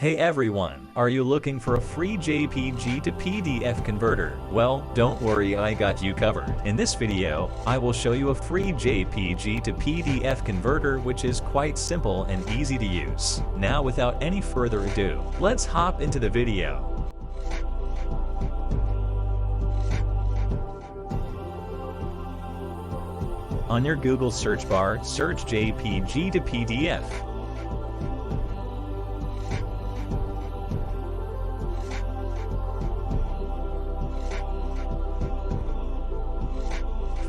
Hey everyone, are you looking for a free JPG to PDF converter? Well, don't worry, I got you covered. In this video, I will show you a free JPG to PDF converter which is quite simple and easy to use. Now without any further ado, let's hop into the video. On your Google search bar, search JPG to PDF.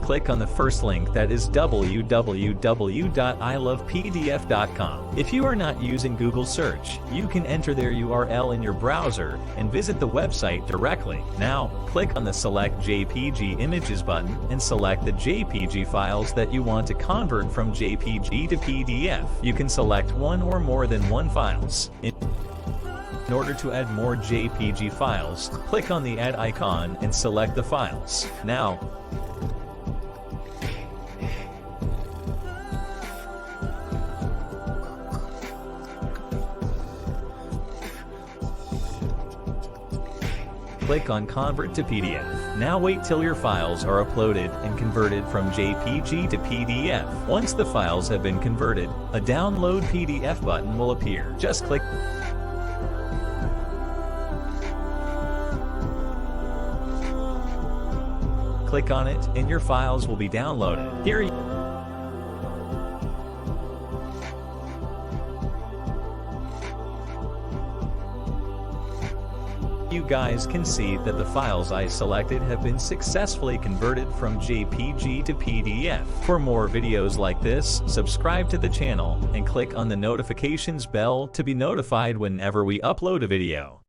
Click on the first link, that is www.ilovepdf.com. If you are not using Google search, you can enter their URL in your browser and visit the website directly. Now, click on the Select JPG Images button and select the JPG files that you want to convert from JPG to PDF. You can select one or more than one files. In order to add more JPG files, click on the Add icon and select the files. Now, click on Convert to PDF. Now wait till your files are uploaded and converted from JPG to PDF. Once the files have been converted, a Download PDF button will appear. Just click on it and your files will be downloaded. Here you guys can see that the files I selected have been successfully converted from JPG to PDF. For more videos like this, subscribe to the channel and click on the notifications bell to be notified whenever we upload a video.